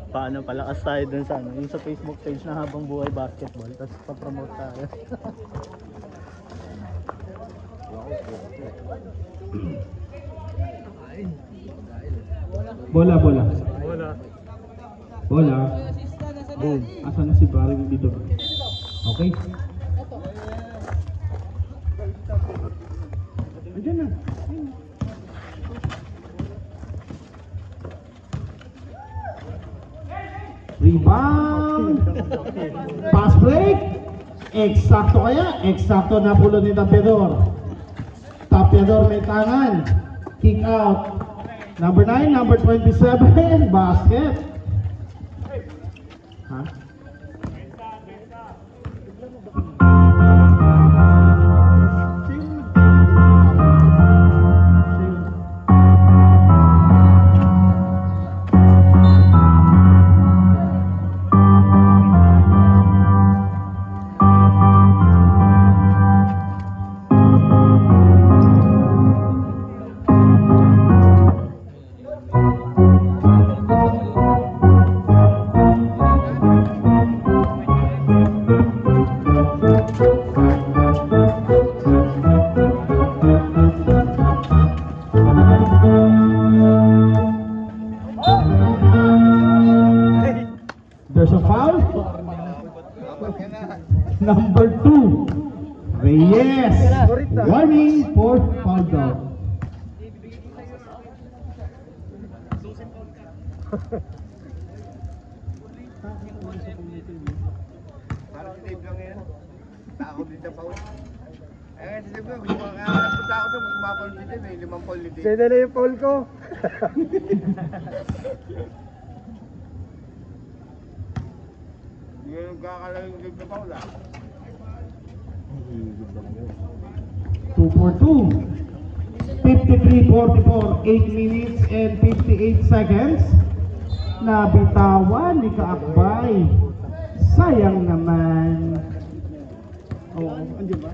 Paano palakas tayo dun sa ano, yung sa Facebook page na Habang Buhay Basketball, tapos pa-promote tayo. Bola. Bola. Boom. Asan na si Barry dito? Okay. Andiyan na. Rebound. Pass break. Eksakto kaya? Eksakto na pulo ni Tapiador. Tapiador may tangan. Kick out. Number 9, number 27, basket. Ha? There's a foul. Number 2, Reyes. Warning for foul down. Parang si Dave lang yan. Takot din sa foul. Eh, si Dave lang. Punta ako doon. Mag-mapal si Dave. May 5 foul ni Dave. Sa'yo na yung foul ko. Hindi ka nagkakala yung Dave na foul ah. 2 for 2. 53-44, 8 minutes and 58 seconds. Nabitawan ni Kaakbay. Sayang naman. Oo, andyan ba?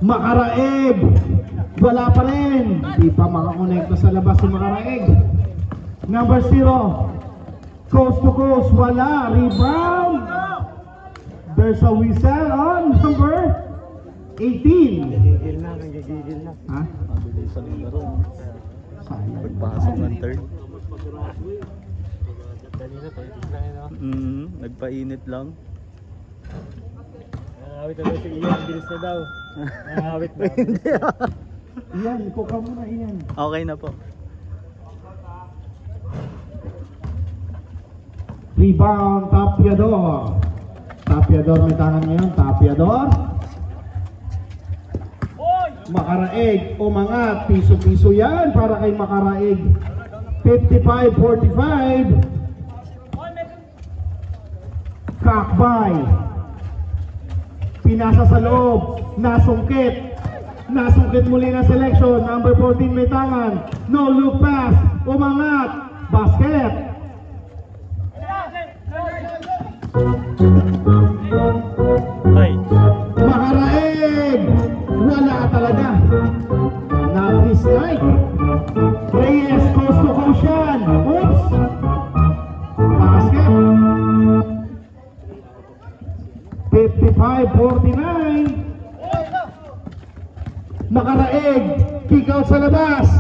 Makaraeg. Wala pa rin. Hindi pa makakonekta sa labas si Makaraeg. Number 0. Coast to coast. Wala. Rebound. There's a whistle on number 18. Gigil na, nanggigigil na. Ha? Mabilisan yung laro. Sayang. Pagpasok ng third. Kanina, palitis lang yun, no? Nagpainit lang. Nakawit na daw si Ian, bilis na daw. Nakawit na. Iyan, ikuha muna Iyan. Okay na po. Rebound, Tapiador. Tapiador may tangan ngayon. Tapiador. Makaraeg, umangat. Piso-piso yan para kay Makaraeg. 55-45. Kakbay. Pinasa sa loob. Nasungkit. Nasungkit muli na selection. Number 14 may tangan. No look pass. Umangat. Basket. Ay! Makaraeg. Wala talaga. Na-dislike. Reyes, coast to coast yan. Oops. Basket. 55-49. Makaraeg. Kick out sa labas.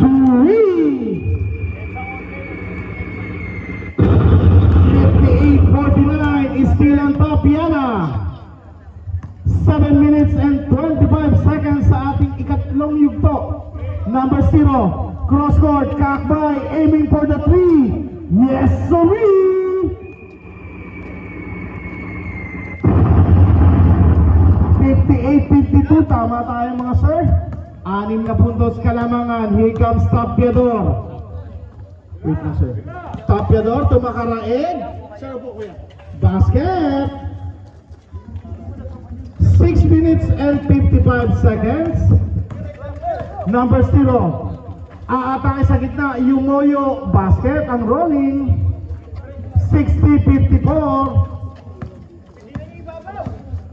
58-49 is still on top. Yana. 7 minutes and 25 seconds sa ating ikatlong yugto. Number 0, cross court, Kakbay, aiming for the 3. Yes, sorry! 58-52, tama tayo mga sir. 6 na puntos kalamangan. Here comes Tapiador. Wait na sir. Tapiador, tumakarain. Sir po, kuya. Basket. 6 minutes and 55 seconds. Number 0. Aatake sa gitna. Yumoyo. Basket. Ang rolling. 60-54.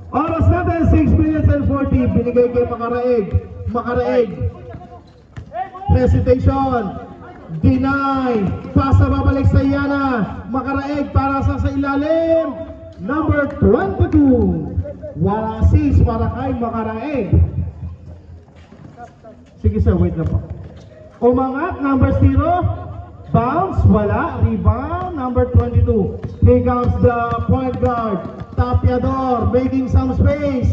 Oras natin 6 minutes and 40. Binigay kay Makaraeg. Makaraeg. hesitation. Deny. Pasa babalik sa Yana. Makaraeg para sa ilalim. Number 22. Wala assist para kay Makaraeg. Sige sir, wait lang po. Umangat, number 0. Bounce, wala. Rebound, number 22. Here comes the point guard. Tapiador, making some space.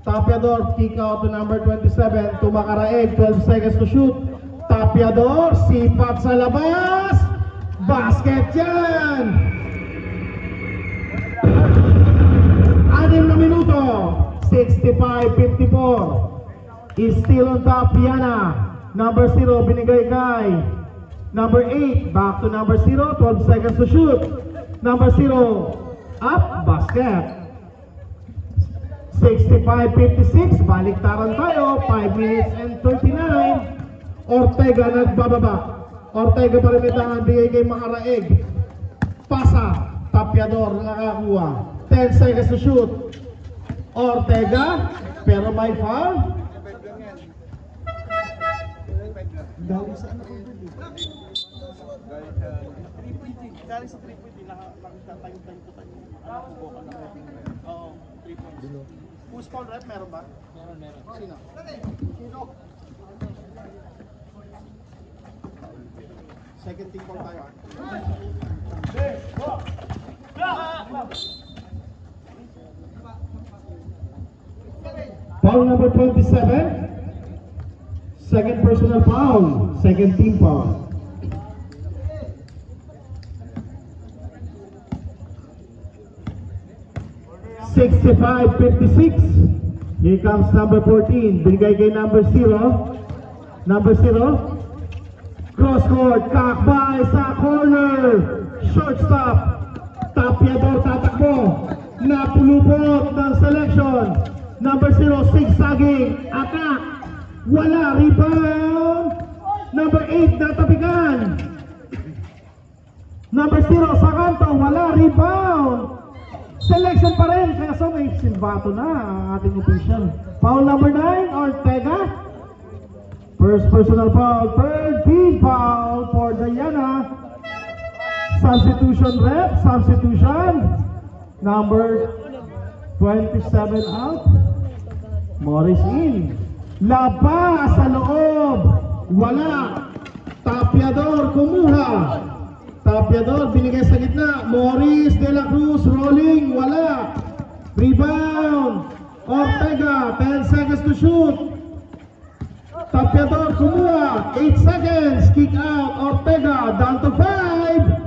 Tapiador, kick out to number 27. To Makaraeg, 12 seconds to shoot. Tapiador, sipat sa labas. Basket yan! 6 na minuto. 65-54. Is still on top, Yana. Number 0, binigay kay number 8, back to number 0, 12 seconds to shoot. Number 0, up, basket. 65-56, baliktaran tayo, 5 minutes and 39. Ortega nagbababa. Ortega pa rin may tangan, bigay kay Makaraeg. Pasa, Tapiador nakakuha. 10 seconds to shoot. Ortega, pero may foul. Galing sa ano ko galing sa 3-point, nakakatayo-tayo ko tayo. Oo, 3 points. Push foul rep, meron ba? Meron. Sino? Second team foul tayo. Foul number 27. Second personal foul, second team foul. (65-56). Here comes number 14. Binigay kay number 0. Number 0. Cross court, kakbay sa corner. Shortstop. Tapiador tatakbo. Napulupot ng selection. Number 0, zigzagging. Attack. Wala, rebound. Number 8, natabigan. Number 0, sa kanto, wala, rebound. Selection pa rin, kaya so may silbato na ang ating official. Foul number 9, Ortega. First personal foul, third team foul for Diana. Substitution rep, substitution. Number 27 out. Morris in. Labas sa loob. Wala. Tapiador kumuha. Tapiador binigay sa gitna. Morris de la Cruz rolling. Wala. Rebound. Ortega. 10 seconds to shoot. Tapiador kumuha. 8 seconds. Kick out. Ortega down to 5.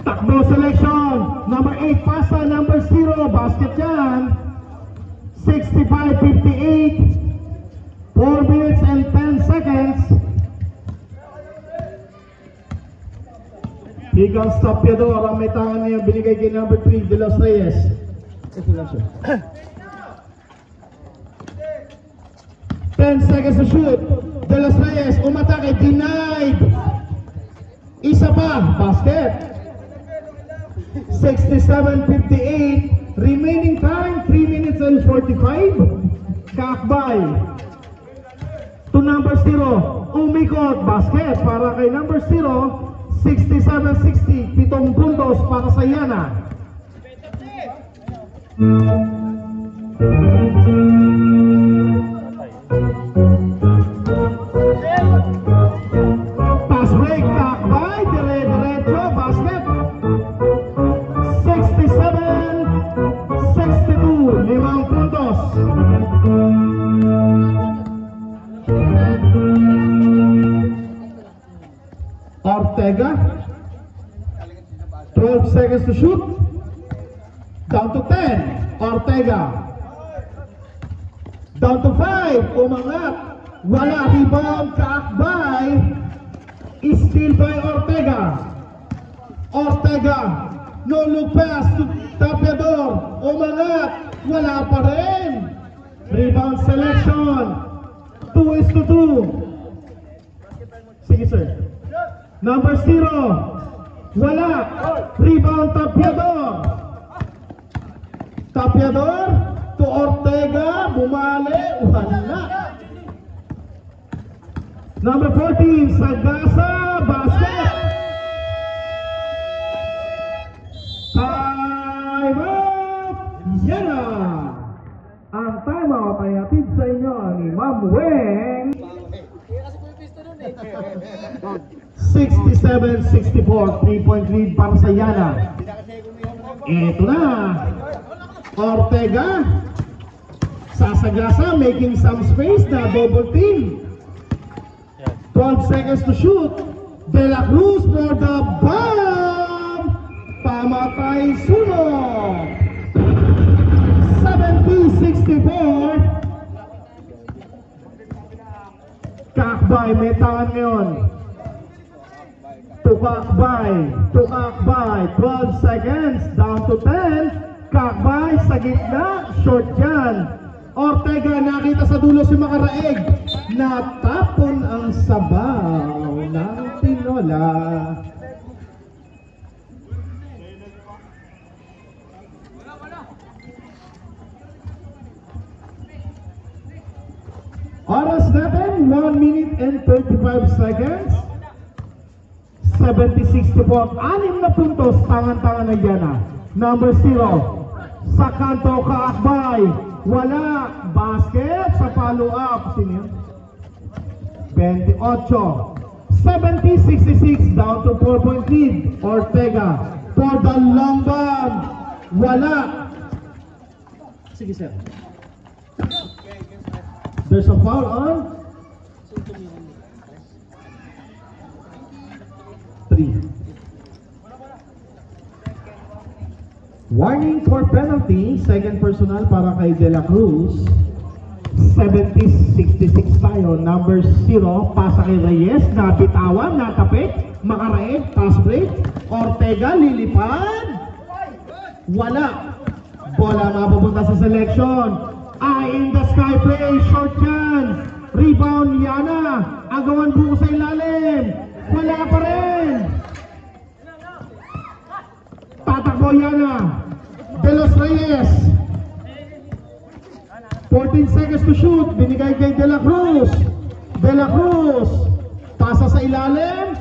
Takbo selection. Number 8 pasa, number 0 basket yan. 65-58. 4 minutes and 10 seconds. Here comes Tapiador. Ang may tangan niya binigay kay number 3, De Los Reyes. Ito lang siya. 10 seconds to shoot. De Los Reyes umatake, denied. Isa pa, basket. 67-58. Remaining time, 3 minutes and 45. Kakbay. To number 0. Umikot. Basket para kay number 0. 67-60. 7 puntos para sa Yana. Pass break. Kakbay. Dire-diretso. Basket. 67-62, 5 puntos. Ortega, 12 seconds to shoot. Down to 10. Ortega. Down to 5. Umangat. Wala. Rebound. Kaakbay. Steal by Ortega. Ortega. No look pass to Tapiador. Umangat. Wala pa rin. Rebound selection. 2-2. Sige sir. Number 0. Wala. Rebound Tapiador. Tapiador to Ortega. Number 14, Sagasa, basket. Time out! Yan na! Ang time out ay hatid sa inyo ni Ma'am Weng. 67-64, 3-point lead para sa Yana. Ito na. Ortega. Sasagasa, making some space na double team. 12 seconds to shoot. De La Cruz for the bomb. Pamatay sunod. 70-64. Kakbay, may tangan ngayon. Tukakbay, 12 seconds, down to 10. Kakbay, sa gitna, short yan. Ortega, nakita sa dulo si Makaraeg. Natapon ang sabaw ng tinola. Oras natin, 1 minute and 35 seconds. 76-4, 6 na puntos, tangan-tangan na Yana. Number 0, sa kanto Kaakbay, wala, basket sa follow-up. Sino yun? 28, 70-66, down to 4-point lead. Ortega, for the long bomb, wala. Sige sir. There's a foul on 3. Warning for penalty, second personal para kay De La Cruz. 70-66 tayo. Number 0, pasa kay Reyes, nabitawan, natapik. Makaraeg, pass break. Ortega, lilipad. Wala. Bola mapupunta sa selection. Eye in the sky play, short yan. Rebound, Yana. Agawan buko sa ilalim. Wala pa rin. Tatakbo, Yana. De Los Reyes. 14 seconds to shoot. Binigay kay De La Cruz. De La Cruz. Pasa sa ilalim.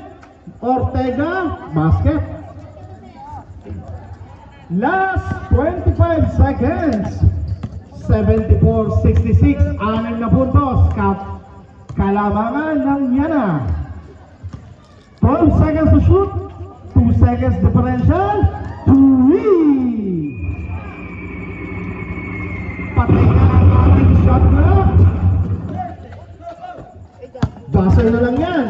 Ortega. Basket. Last 25 seconds. 74-66, 6 na puntos. Kalamangan ng Yana. 12 seconds to shoot. 2 seconds differential. 2. Patay na ang ating shot clock. Buzzer na lang yan.